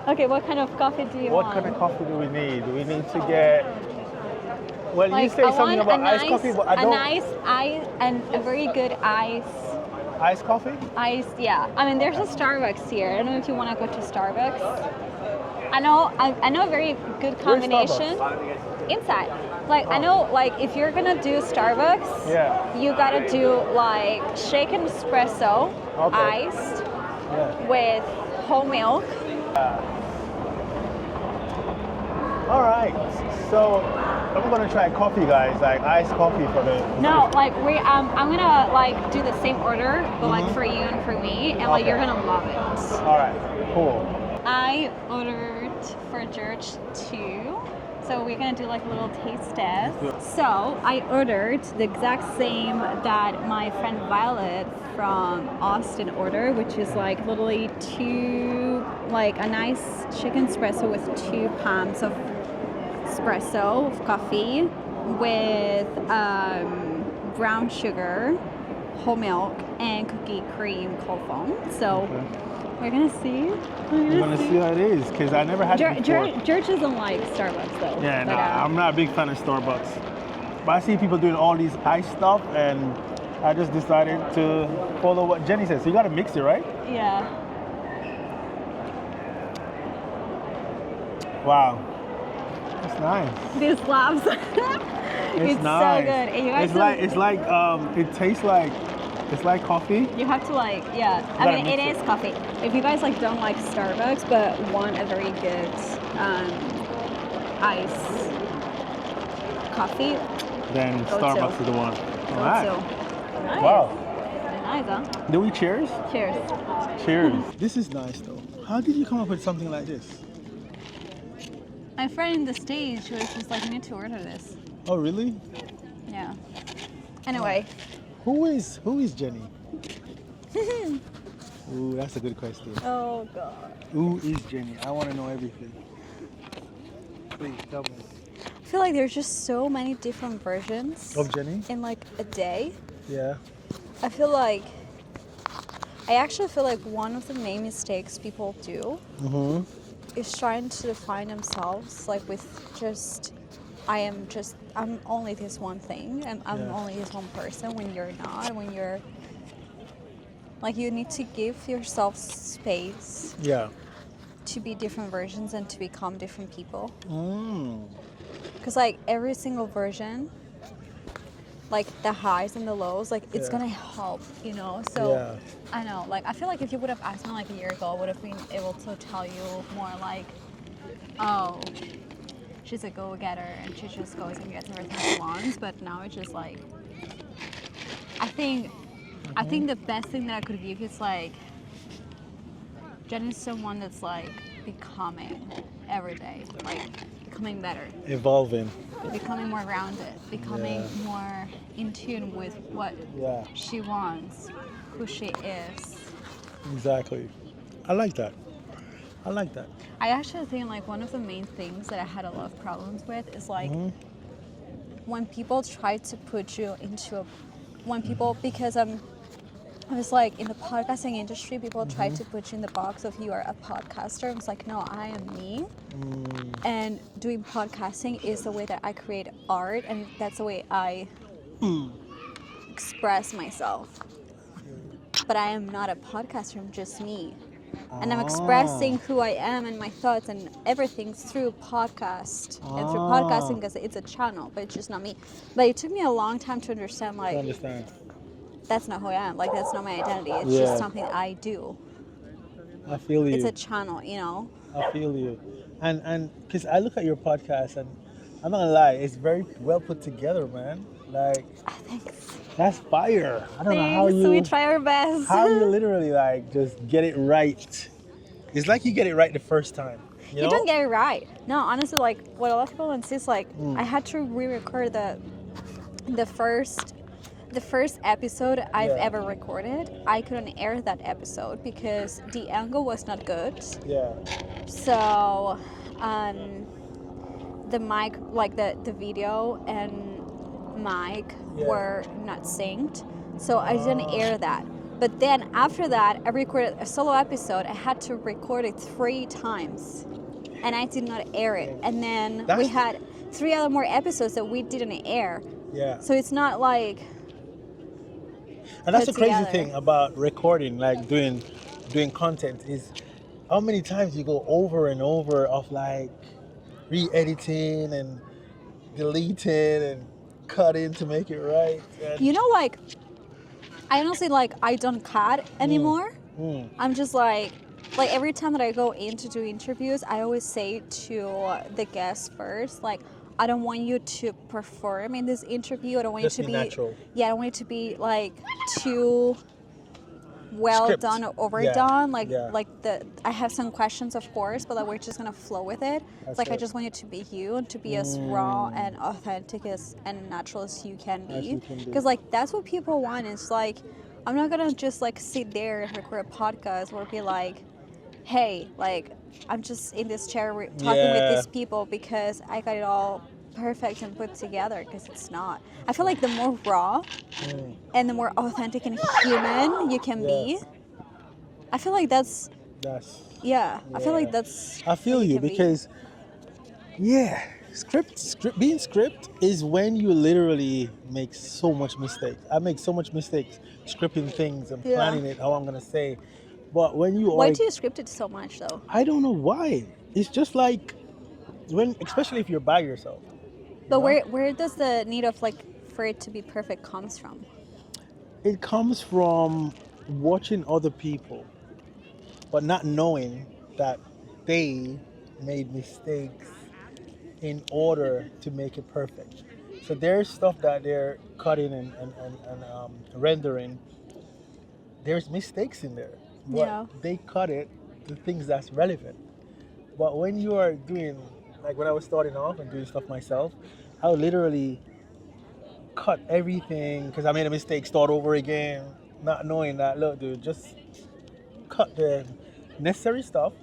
Okay, what kind of coffee do you want? What kind of coffee do we need? Do we need to get... Well, like, you say something about iced coffee, but I don't... A nice ice and a very good ice. Iced coffee? Ice, yeah. I mean, there's a Starbucks here. I don't know if you want to go to Starbucks. I know a very good combination. Inside. Like, I know, like, if you're gonna do Starbucks, you gotta do, like, shaken espresso, iced, with whole milk. All right, so I'm gonna try coffee, guys, like iced coffee for the... No, like, I'm gonna, like, do the same order, but, like, for you and for me, and, like, you're gonna love it. All right, cool. I ordered for George 2. So we're gonna do like a little taste test. So I ordered the exact same that my friend Violet from Austin ordered, which is like literally a nice chicken espresso with 2 pumps of espresso of coffee with brown sugar, whole milk, and cookie cream cold foam. So. We're gonna see. We're gonna see how it is, because I never had it before. George doesn't like Starbucks though. Yeah, no, I'm not a big fan of Starbucks. But I see people doing all these ice stuff, and I just decided to follow what Jenny says. So you gotta mix it, right? Yeah. Wow. That's nice. These labs. It's nice. So good. And you guys it tastes like... It's like coffee. You have to I mean, it is coffee. If you guys like don't like Starbucks but want a very good ice coffee, then Starbucks is the one. All right. Nice. Wow. Nice, huh? Do we cheers? Cheers. Cheers. This is nice though. How did you come up with something like this? My friend in the States was just like, you need to order this. Oh, really? Yeah. Anyway. Who is Jenny? Ooh, that's a good question. Oh God. Who is Jenny? I want to know everything. Please tell me. I feel like there's just so many different versions of Jenny in like a day. Yeah. I actually feel like one of the main mistakes people do is trying to define themselves like with just I'm only this one thing, and I'm only this one person, when you're not, when you're, like, you need to give yourself space to be different versions and to become different people. Because, like, every single version, like, the highs and the lows, like, it's gonna help, you know? So, I know, like, I feel like if you would have asked me, like, a year ago, I would have been able to tell you more, like, oh, she's a go-getter and she just goes and gets everything she wants. But now it's just like, I think the best thing that I could give you is like, Jen is someone that's like becoming every day, like becoming better, evolving, becoming more grounded, becoming more in tune with what she wants, who she is. Exactly. I like that. I actually think like one of the main things that I had a lot of problems with is like when people try to put you into because I was like, in the podcasting industry, people try to put you in the box of you are a podcaster. I was like, no, I am me. And doing podcasting is the way that I create art, and that's the way I express myself. But I am not a podcaster, I'm just me. And I'm expressing who I am and my thoughts and everything through podcast and through podcasting, because it's a channel, but it's just not me. But it took me a long time to understand, like, that's not who I am. Like, that's not my identity. It's just something I do. I feel you. It's a channel, you know? I feel you. And because I look at your podcast and I'm not gonna lie, it's very well put together, man. Like, thanks. That's fire. I don't know how we try our best. How you literally like just get it right. It's like you get it right the first time. You know? don't get it right. No, honestly, like what a lot of people insist, like I had to re-record the first episode I've ever recorded. I couldn't air that episode because the angle was not good. Yeah. So, the mic, like the video and mic were not synced, so I didn't air that. But then after that, I recorded a solo episode. I had to record it 3 times, and I did not air it. And then we had 3 other more episodes that we didn't air. Yeah. So it's not like. And that's the crazy thing about recording, like doing content, is how many times you go over and over of like re-editing and deleting and cutting to make it right. And you know, like, I honestly, like, I don't cut anymore. I'm just like every time that I go in to do interviews, I always say to the guest first, like, I don't want you to perform in this interview. I don't want just you to be natural. Yeah, I don't want it to be like too well done or overdone. Like I have some questions, of course, but like we're just gonna flow with it. It's like I just want you to be you and to be as raw and authentic and natural as you can be. Because like that's what people want. It's like I'm not gonna just like sit there and record a podcast or be like, hey, like I'm just in this chair talking with these people because I got it all perfect and put together, because it's not. I feel like the more raw and the more authentic and human you can be, I feel like that's I feel like that's I feel you because being script is when you literally make so much mistakes. I make so much mistakes scripting things and planning it how I'm gonna say. But when you why do you script it so much though? I don't know why. It's just like especially if you're by yourself. But where does the need of like for it to be perfect comes from? It comes from watching other people, but not knowing that they made mistakes in order to make it perfect. So there's stuff that they're cutting and rendering. There's mistakes in there, but they cut it to things that's relevant. But when you are doing, like when I was starting off and doing stuff myself, I would literally cut everything because I made a mistake, start over again, not knowing that, look, dude, just cut the necessary stuff,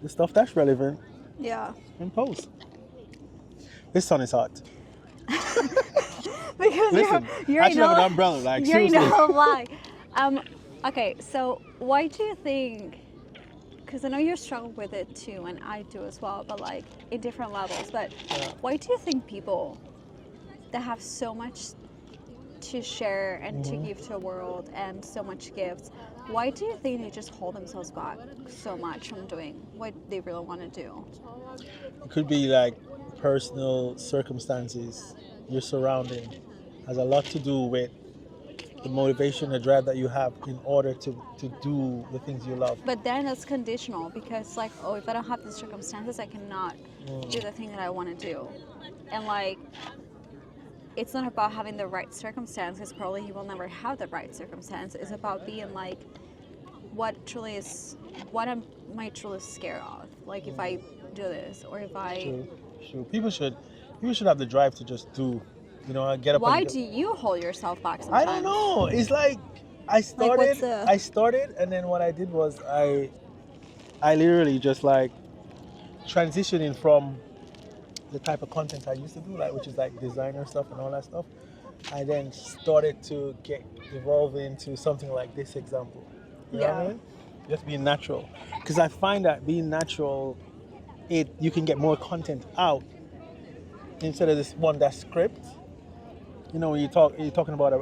the stuff that's relevant, and post. This sun is hot. Because listen, you're I should have an umbrella, like seriously. Why? Okay, so why do you think? Because I know you struggle with it too, and I do as well, but like in different levels. But why do you think people that have so much to share and to give to the world and so much gifts, why do you think they just hold themselves back so much from doing what they really want to do? It could be like personal circumstances, your surrounding has a lot to do with the motivation, the drive that you have in order to do the things you love. But then it's conditional, because like, oh, if I don't have these circumstances, I cannot do the thing that I want to do. And like, it's not about having the right circumstances. Probably you will never have the right circumstance. It's about being like, what am I truly scared of? Like if I do this, or if I... True. People should have the drive to just do, get up. Why do you hold yourself back sometimes? I don't know. It's like I started, and then what I did was I literally just like transitioning from the type of content I used to do, like which is like designer stuff and all that stuff. I then started to evolve into something like this example. You know what I mean? Just being natural, because I find that being natural, you can get more content out instead of this one that's script. When you're talking about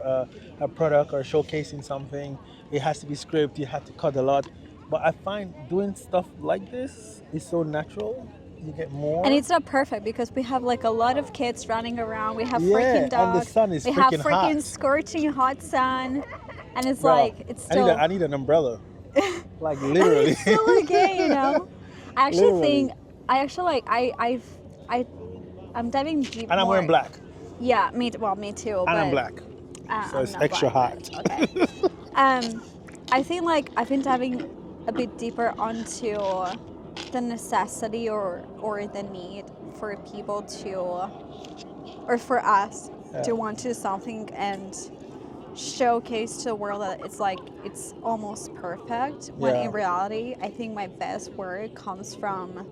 a product or showcasing something, it has to be script. You have to cut a lot. But I find doing stuff like this is so natural. You get more. And it's not perfect because we have like a lot of kids running around. We have freaking dogs. And the sun is we freaking have freaking hot. Scorching hot sun, and it's like it's still. I need an umbrella. Like literally. It's still okay, I actually think I'm diving deep. And I'm wearing black. Yeah, me too. And I'm black. So it's extra hot. Okay. I think like I've been diving a bit deeper onto the necessity or the need for people or for us to want to do something and showcase to the world that it's almost perfect, when in reality I think my best work comes from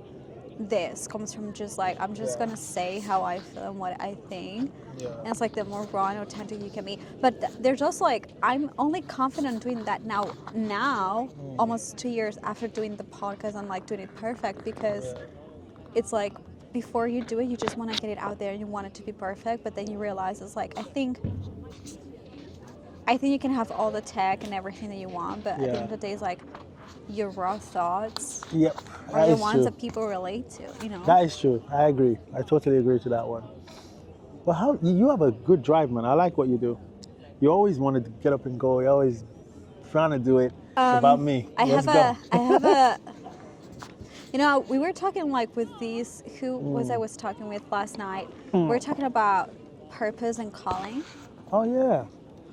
this comes from just like I'm just gonna say how I feel and what I think, and it's like the more raw and authentic you can be. But there's also like I'm only confident doing that now almost 2 years after doing the podcast and like doing it perfect, because it's like before you do it you just want to get it out there and you want it to be perfect, but then you realize it's like I think you can have all the tech and everything that you want, but at the end of the day it's like your raw thoughts are the ones that people relate to, you know. That is true. I agree. I totally agree to that one. But how you have a good drive, man. I like what you do. You always wanted to get up and go. You always trying to do it. It's about me. I have a you know, we were talking like with these who was I was talking with last night. We were talking about purpose and calling. Oh yeah.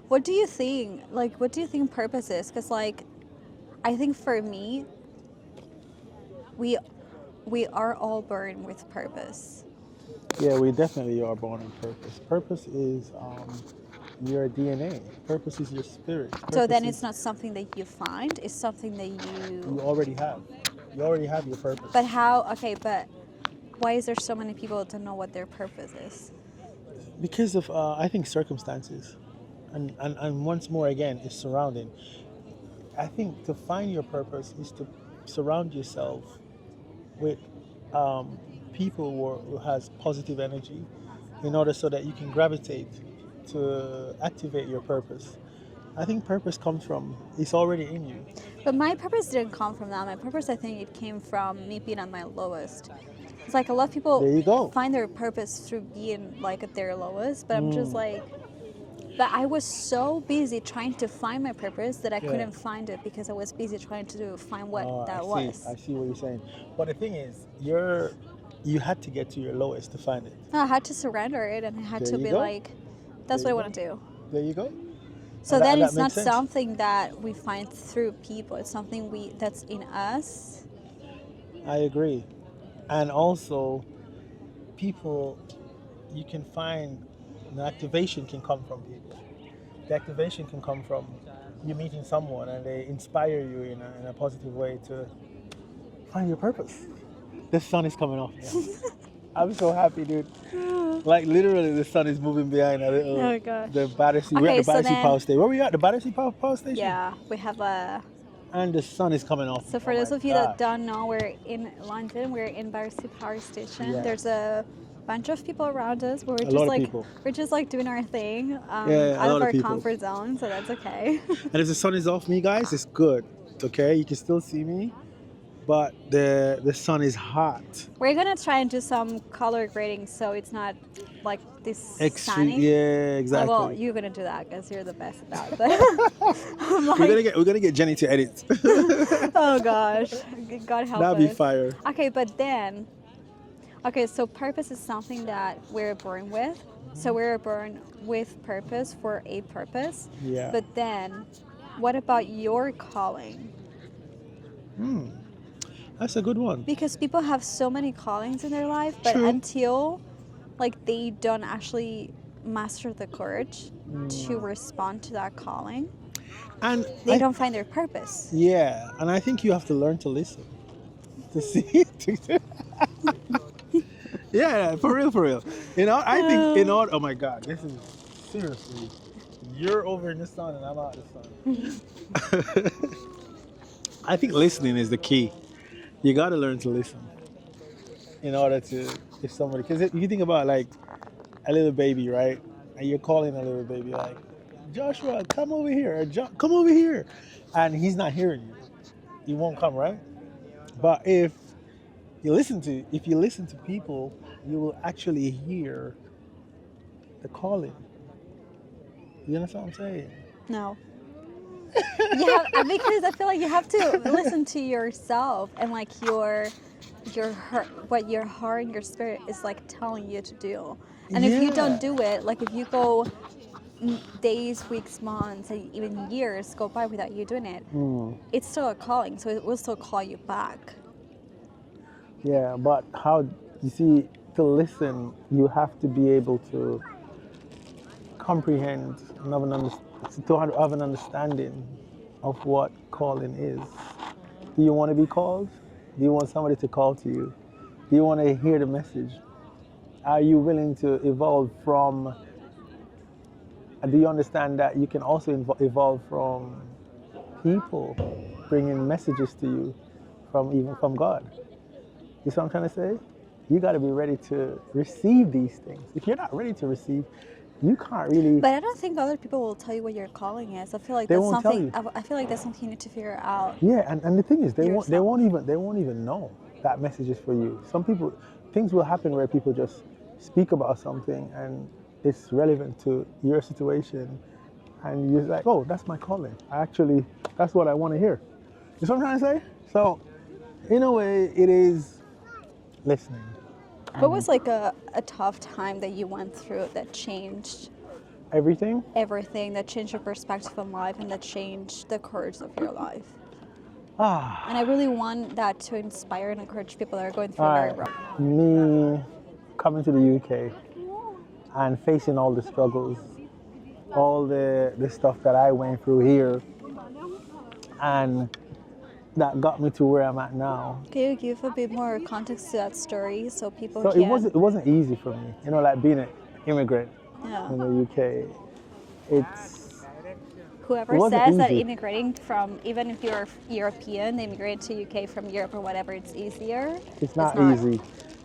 What do you think? Like, what do you think purpose is? Because like I think for me, we are all born with purpose. Yeah, we definitely are born on purpose. Purpose is your DNA. Purpose is your spirit. So then it's not something that you find, it's something that you already have. You already have your purpose. But how, okay, but why is there so many people that don't know what their purpose is? Because of, I think, circumstances. And once more, again, it's surrounding. I think to find your purpose is to surround yourself with people who has positive energy in order so that you can gravitate to activate your purpose. I think purpose comes from, it's already in you. But my purpose didn't come from that. My purpose, I think it came from me being at my lowest. It's like a lot of people find their purpose through being like at their lowest, but I'm just like, but I was so busy trying to find my purpose that I couldn't find it because I was busy trying to find what that was. I see what you're saying. But the thing is, you had to get to your lowest to find it. No, I had to surrender it, and I had to be like, that's what I want to do. There you go. So then it's not something that we find through people. It's something that's in us. I agree. And also, people, you can find, the activation can come from people. The activation can come from you meeting someone and they inspire you in a positive way to find your purpose. The sun is coming off now. I'm so happy, dude. Like literally, the sun is moving behind a little. Oh gosh. The Battersea. We're at the Battersea Power Station. Where we at? The Battersea Power Station. Yeah, we have a. And the sun is coming off. So for those of you that don't know, we're in London. We're in Battersea Power Station. Yeah. There's a bunch of people around us. We're just like doing our thing out of our comfort zone. So that's okay. And if the sun is off me, guys, it's good. Okay, you can still see me. But the sun is hot. We're gonna try and do some color grading so it's not like this extreme. Sunny. Yeah, exactly. Well, you're gonna do that because you're the best at that. But we're gonna get Jenny to edit. Oh gosh, God help us. That'd be fire. Okay, but then, so purpose is something that we're born with. So we're born with purpose for a purpose. Yeah. But then, what about your calling? That's a good one. Because people have so many callings in their life, but until like they don't actually master the courage to respond to that calling, and they don't find their purpose. Yeah, and I think you have to learn to listen, to see. Yeah, for real. You know, I think in order. Oh my God, this is seriously. You're over in the sun and I'm out in the sun. I think listening is the key. You got to learn to listen in order to, if somebody, because if you think about like a little baby, right? And you're calling a little baby like, Joshua, come over here, or come over here. And he's not hearing you. He won't come, right? But if you listen to people, you will actually hear the calling. You understand what I'm saying? No. Because I feel like you have to listen to yourself and like your heart, what your heart and your spirit is like telling you to do. And if you don't do it, like if you go days, weeks, months, and even years go by without you doing it, it's still a calling, so it will still call you back. Yeah, but how, you see, to listen, you have to be able to comprehend and have an understanding of what calling is. Do you want to be called? Do you want somebody to call to you? Do you want to hear the message? Are you willing to evolve from? Do you understand that you can also evolve from people bringing messages to you even from God? You see what I'm trying to say? You got to be ready to receive these things. If you're not ready to receive, you can't really. But I don't think other people will tell you what your calling is. I feel like They that's won't tell something. you. I feel like that's something you need to figure out. Yeah, and the thing is, they Yourself. won't even know that message is for you. Some people, things will happen where people just speak about something and it's relevant to your situation, and you're like, oh, that's my calling. That's what I want to hear. You see what I'm trying to say? So, in a way, it is listening. What was like a tough time that you went through that changed Everything. everything, that changed your perspective on life, and that changed the course of your life? Ah, And I really want that to inspire and encourage people that are going through all very right. rough. Me coming to the UK and facing all the struggles, all the stuff that I went through here, and that got me to where I'm at now. Can you give a bit more context to that story so people So can? it wasn't easy for me, like being an immigrant Yeah. in the UK. It Whoever wasn't says that easy. immigrating from, even if you're European, immigrate to UK from Europe or whatever, it's easier. It's not easy,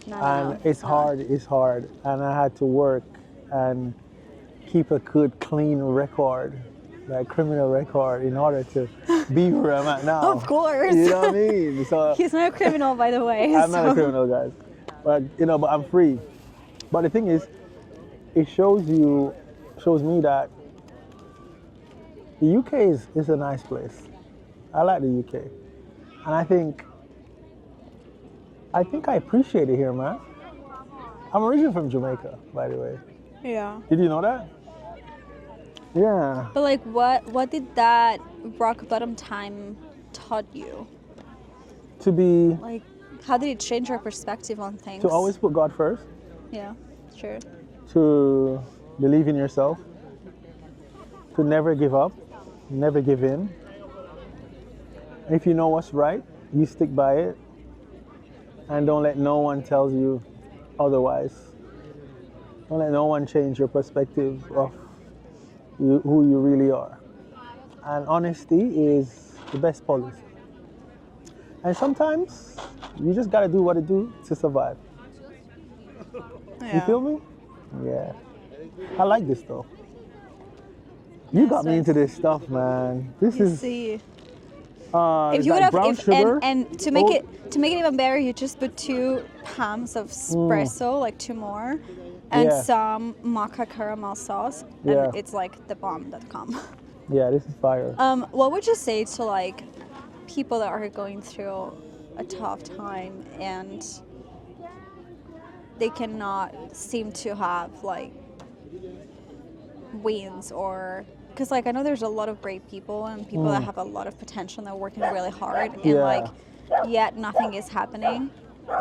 No, and it's not. hard. It's hard, and I had to work and keep a good, clean record, like criminal record, in order to be where I'm at now. Of course. You know what I mean? So He's not a criminal, by the way. I'm not a so- criminal, guys, but but I'm free. But the thing is, it shows me that the UK is a nice place. I like the UK, and I think I appreciate it here, man. I'm originally from Jamaica, by the way. Yeah. Did you know that? Yeah. But like, what did that rock bottom time taught you? To be Like, how did it change your perspective on things? to always put God first, Yeah, sure. to believe in yourself, to never give up, never give in. If you know what's right, you stick by it, and don't let no one tell you otherwise. Don't let no one change your perspective of who you really are. And honesty is the best policy. And sometimes you just gotta do what it do to survive. Yeah. You feel me? Yeah. I like this though. You got me into this stuff, man. This You is see. if If you would have, brown sugar. and to make it even better, you just put 2 pumps of espresso, like 2 more, and Yeah. some maca caramel sauce, and Yeah. it's like thebomb.com. Yeah, this is fire. What would you say to like people that are going through a tough time and they cannot seem to have like wins, or because like I know there's a lot of great people and people that have a lot of potential and they're working really hard and Yeah. like yet nothing is happening.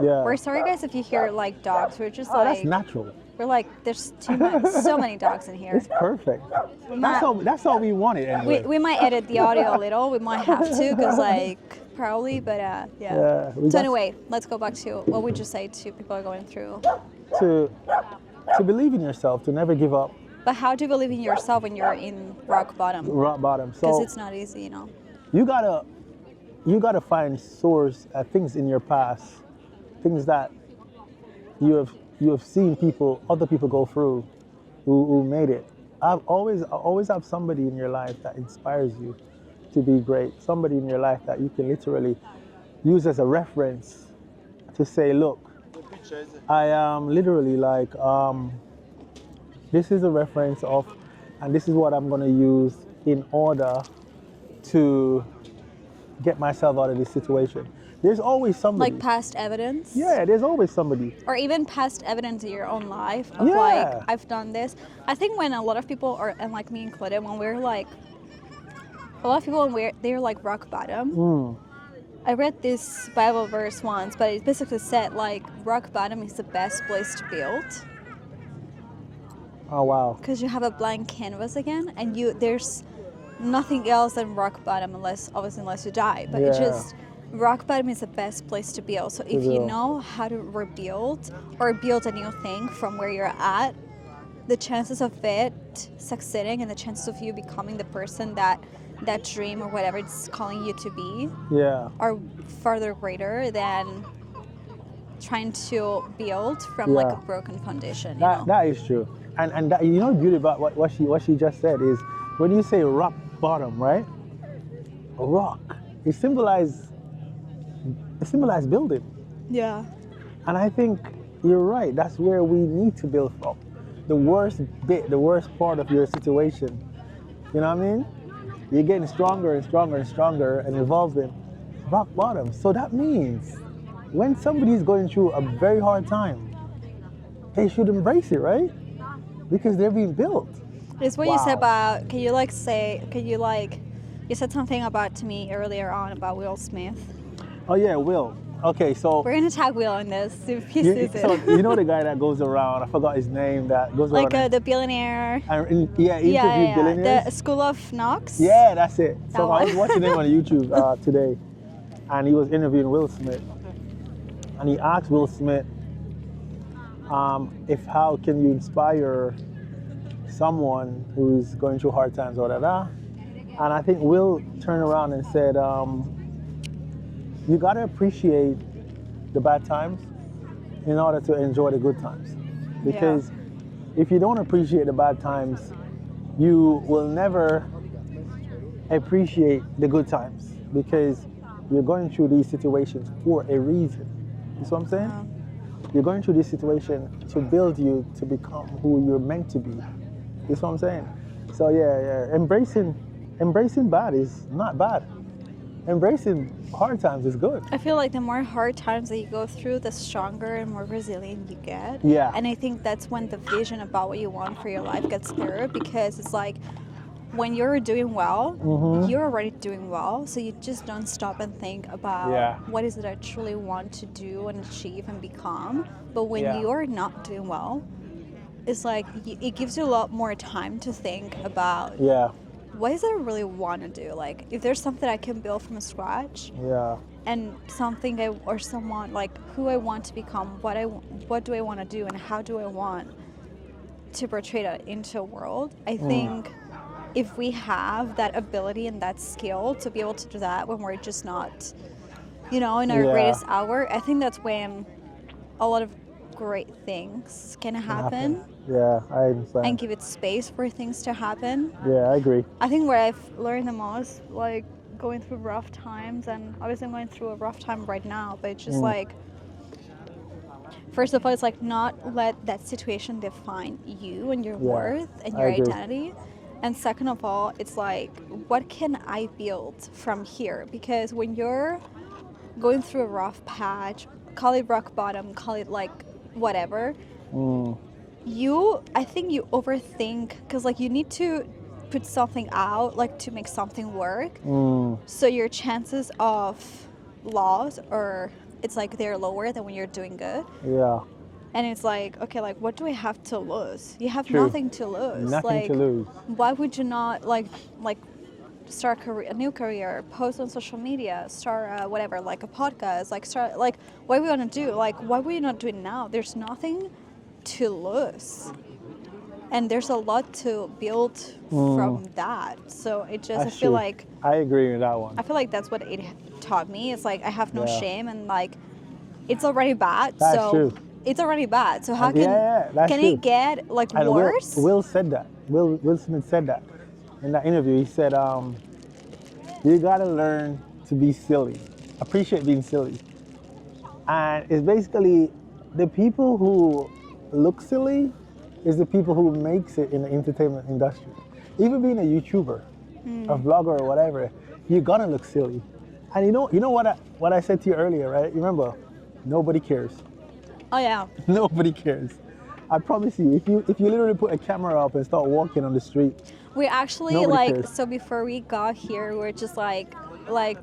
Yeah. We're sorry guys if you hear like dogs. We're just Oh, that's like natural. we're like there's so many dogs in here. It's perfect. might- That's all we wanted anyway. We might edit the audio a little. We might have to because like probably, but yeah. Yeah, we So got- anyway, let's go back to what would you say to people who are going through. to believe in yourself, to never give up, But how do you believe in yourself when you're in rock bottom? rock bottom. Because So it's not easy, you know. you gotta find source things in your past, things that you have seen other people go through, who made it. I always have somebody in your life that inspires you to be great. Somebody in your life that you can literally use as a reference to say, look, I am literally like, this is a reference of, and this is what I'm gonna use in order to get myself out of this situation. There's always somebody. Like past evidence. Yeah, there's always somebody. Or even past evidence in your own life of Yeah. like I've done this. I think when a lot of people are, and like me included, when we're like a lot of people when they're like rock bottom. I read this Bible verse once, but it basically said like rock bottom is the best place to build Oh wow. because you have a blank canvas again, and there's nothing else than rock bottom unless you die. But it Yeah. just rock bottom is the best place to build. So if you build. know how to rebuild or build a new thing from where you're at, the chances of it succeeding and the chances of you becoming the person that dream or whatever it's calling you to be Yeah. are further greater than trying to build from like Yeah. a broken foundation. That is true. And that, you know, the beauty about what she just said is when you say rock bottom, right? A rock. It symbolizes building. Yeah. And I think you're right. That's where we need to build from. The worst bit, the worst part of your situation. You know what I mean? You're getting stronger and stronger and stronger and evolving. Rock bottom. So that means when somebody's going through a very hard time, they should embrace it, right? Because they're being built. It's what you said about, you said something about to me earlier on about Will Smith. Oh yeah, Will. Okay, so We're going to tag Will in this if he sees so it. you know the guy that goes around, I forgot his name, that goes Like around the billionaire. interview billionaires. The School of Knox. Yeah, that's it. That So I was one. watching him on YouTube today, and he was interviewing Will Smith, and he asked Will Smith, if how can you inspire someone who's going through hard times or whatever. And I think Will turned around and said, you got to appreciate the bad times in order to enjoy the good times. Because if you don't appreciate the bad times, you will never appreciate the good times, because you're going through these situations for a reason. You see what I'm saying? Wow. You're going through this situation to build you to become who you're meant to be. You see what I'm saying? So yeah. Embracing bad is not bad. Embracing hard times is good. I feel like the more hard times that you go through, the stronger and more resilient you get. Yeah. And I think that's when the vision about what you want for your life gets clearer, because it's like when you're doing well, you're already doing well. So you just don't stop and think about what is it I truly want to do and achieve and become. But when you're not doing well, it's like it gives you a lot more time to think about what is it I really want to do? Like, if there's something I can build from scratch, and something or someone, like who I want to become, what do I want to do, and how do I want to portray that into a world? I think if we have that ability and that skill to be able to do that when we're just not, in our greatest hour, I think that's when a lot of great things can happen. Yeah, I understand. And give it space for things to happen. Yeah, I agree. I think where I've learned the most, like going through rough times, and obviously I'm going through a rough time right now, but it's just like, first of all, it's like not let that situation define you and your worth and your identity. And second of all, it's like, what can I build from here? Because when you're going through a rough patch, call it rock bottom, call it like whatever, I think you overthink, because like you need to put something out, like to make something work. So your chances of loss, or it's like they're lower than when you're doing good. Yeah. And it's like, okay, like what do I have to lose? You have nothing to lose. Nothing to lose. Why would you not like start a new career, post on social media, start whatever, like a podcast, like start, like what we want to do, like why would you not do it now? There's nothing to lose, and there's a lot to build from that. So it just, I feel like I agree with that one. I feel like that's what it taught me. It's like I have no shame, and like it's already bad. That's true. It's already bad. So how can true. it get like and worse? Will said that. Will Smith said that in that interview. He said, you gotta learn to be silly. Appreciate being silly. And it's basically the people who look silly is the people who makes it in the entertainment industry. Even being a YouTuber, a vlogger or whatever, you're gonna look silly. And you know what I said to you earlier, right? Remember, nobody cares. Oh yeah. Nobody cares. I promise you, if you literally put a camera up and start walking on the street, we actually nobody cares. So before we got here, we're just like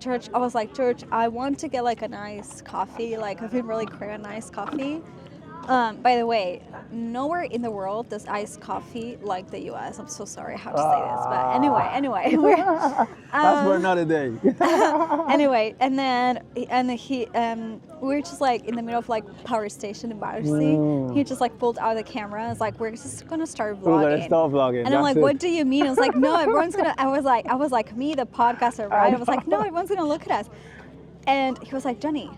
George, I was like, George, I want to get like a nice coffee. Like I've been really craving a nice coffee. By the way, nowhere in the world does iced coffee like the U.S. I'm so sorry I have to say this, but anyway, That's for another day. anyway, and then we were just like in the middle of like Power Station in Battersea. He just like pulled out the camera and was like, "We're just gonna start vlogging." We're gonna start vlogging. And I'm like, "What do you mean?" I was like, "No, everyone's gonna." I was like, "Me, the podcaster, right?" I was like, "No, everyone's gonna look at us." And he was like, "Jenny,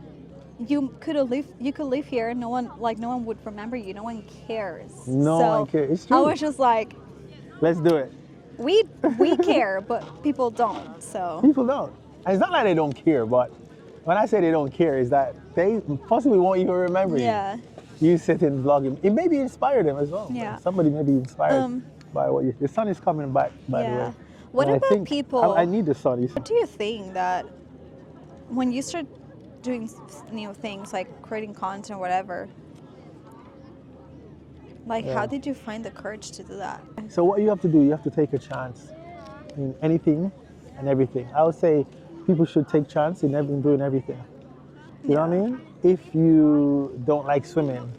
you could live here. No one would remember you. No one cares." No one cares. It's true. I was just like, let's do it. We care, but people don't. So people don't. And it's not like they don't care, but when I say they don't care, is that they possibly won't even remember yeah. you sitting vlogging. It maybe inspire them as well. Yeah. Somebody may be inspired by what you. The sun is coming back, by the way. What and about people? I need the sun. What do you think that when you start doing new things like creating content or whatever, like how did you find the courage to do that? So what you have to do, you have to take a chance in anything and everything. I would say people should take chance in doing everything. You know what I mean? If you don't like swimming,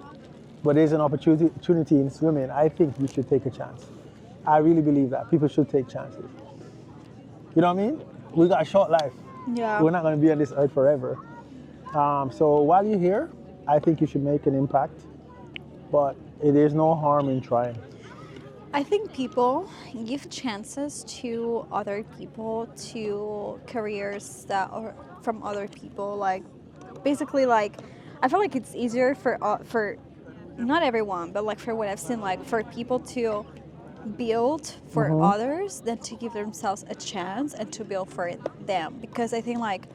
but there's an opportunity in swimming, I think you should take a chance. I really believe that people should take chances. You know what I mean? We got a short life. Yeah. We're not going to be on this earth forever. So while you're here, I think you should make an impact, but there's no harm in trying. I think people give chances to other people, to careers that are from other people. Like, basically, like, I feel like it's easier for not everyone, but like for what I've seen, like for people to build for others than to give themselves a chance and to build for them. Because I think like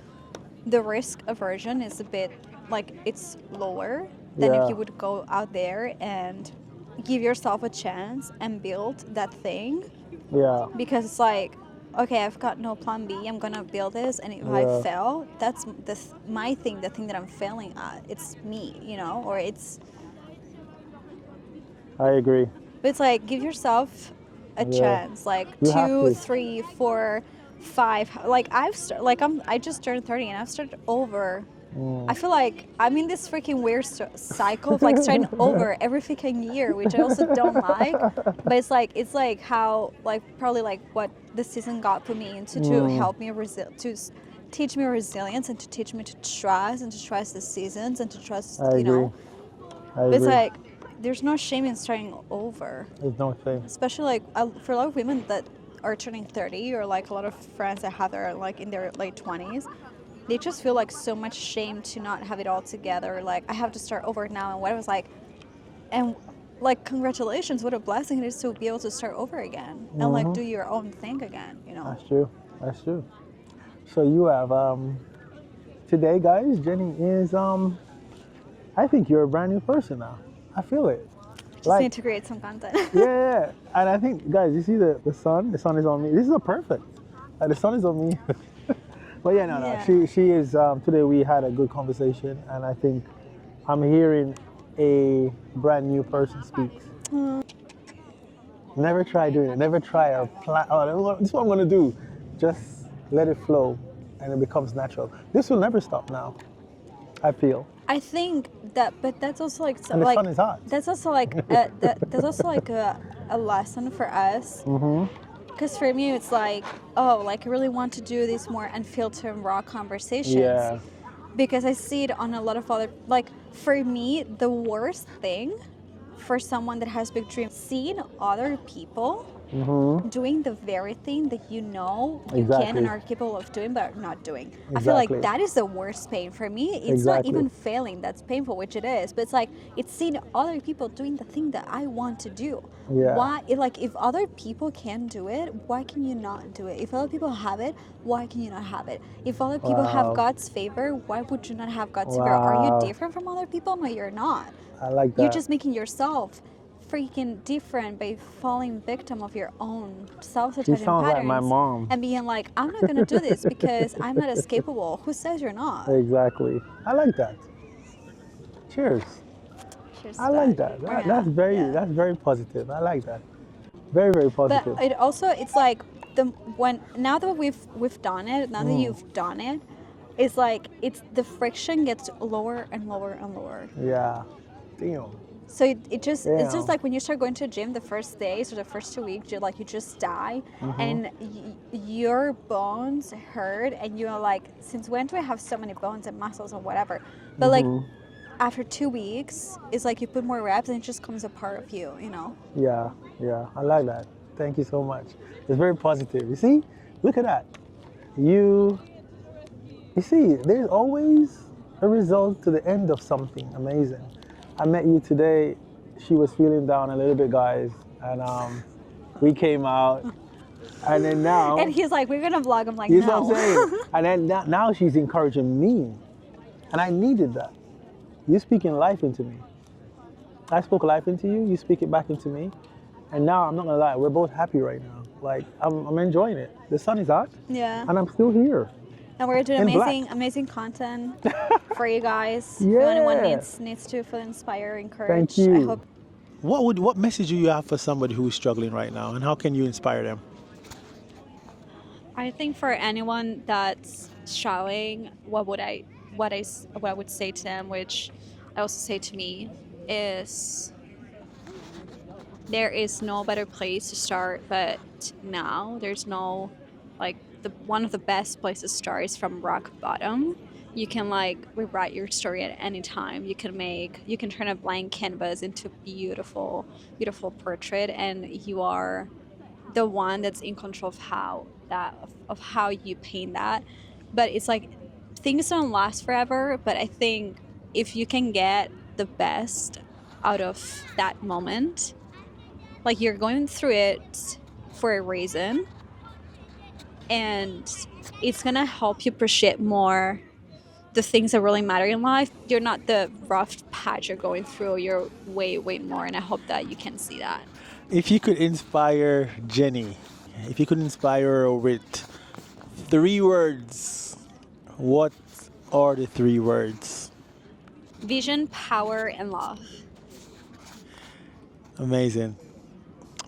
the risk aversion is a bit like it's lower than if you would go out there and give yourself a chance and build that thing. Yeah. Because it's like, okay, I've got no plan B. I'm gonna build this, and if I fail, that's my thing. The thing that I'm failing at, it's me, you know, or it's. I agree. But it's like give yourself a chance, like You have 2, to. 3, 4, 5. Like I just turned 30, and I've started over. I feel like I'm in this freaking weird cycle of like starting over every freaking year, which I also don't like. But it's like how like probably like what the season got for me into to help me to teach me resilience and to teach me to trust the seasons and to trust I agree. But it's like there's no shame in starting over. There's no shame. Especially like for a lot of women that are turning 30, or like a lot of friends I have that are like in their late 20s. They just feel like so much shame to not have it all together. Like, I have to start over now. And what I was like, and like, congratulations, what a blessing it is to be able to start over again and like do your own thing again, you know? That's true. That's true. So you have, today, guys, Jenny is, I think you're a brand new person now. I feel it. Just need to create some content. Yeah. And I think, guys, you see the sun? The sun is on me. This is a perfect. The sun is on me. But yeah, no. She is, today we had a good conversation, and I think I'm hearing a brand new person speak. Never try doing it. Never try a plan. Oh, this is what I'm going to do. Just let it flow, and it becomes natural. This will never stop now, I feel. I think that, but that's also like... And the sun is hot. That's also like, that's also like a lesson for us. Because for me, it's like, oh, like I really want to do these more unfiltered and raw conversations. Yeah. Because I see it on a lot of other, like for me, the worst thing for someone that has big dreams, seeing other people doing the very thing that you know you can and are capable of doing but are not doing. I feel like that is the worst pain for me. It's not even failing that's painful, which it is, but it's like it's seeing other people doing the thing that I want to do. Why, like if other people can do it, why can you not do it? If other people have it, why can you not have it? If other people have God's favor, why would you not have God's favor? Are you different from other people? No, you're not. I like that. You're just making yourself freaking different by falling victim of your own self-sabotaging patterns. You sound like my mom. And being like, I'm not gonna do this because I'm not escapable. Who says you're not? Exactly. I like that. Cheers. Cheers. I like that. That's very positive. I like that. Very, very positive. But it also, it's like now that we've done it, now that you've done it, it's like the friction gets lower and lower and lower. Yeah. Damn. So it's Damn. just like when you start going to the gym the first days or the first 2 weeks, you just die, and your bones hurt, and you're like, since when do I have so many bones and muscles or whatever? But like after 2 weeks, it's like you put more reps and it just comes a part of you, you know? Yeah, yeah. I like that. Thank you so much. It's very positive. You see? Look at that. You see, there's always a result to the end of something amazing. I met you today. She was feeling down a little bit, guys, and we came out, and then now, And he's like, we're gonna vlog. I'm like, you know no. what I'm saying? And then now she's encouraging me, and I needed that. You're speaking life into me. I spoke life into you. You speak it back into me, and now I'm not gonna lie. We're both happy right now. Like I'm enjoying it. The sun is out, Yeah. and I'm still here. And we're doing In black. amazing content for you guys. Yeah. If anyone needs to feel inspired, encouraged. Thank you. I hope. What message do you have for somebody who is struggling right now, and how can you inspire them? I think for anyone that's struggling, what I would say to them, which I also say to me, is there is no better place to start but now. There's no, like, one of the best places to start is from rock bottom. You can like rewrite your story at any time. You can turn a blank canvas into beautiful portrait, and you are the one that's in control of how you paint that. But it's like things don't last forever, but I think if you can get the best out of that moment, like, you're going through it for a reason, and it's gonna help you appreciate more the things that really matter in life. You're not the rough patch you're going through. You're way more, and I hope that you can see that. If you could inspire Jenny, if you could inspire her with 3 words, what are the 3 words? Vision, power, and love. Amazing.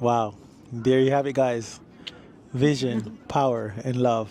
Wow. There you have it, guys. Vision, power, and love.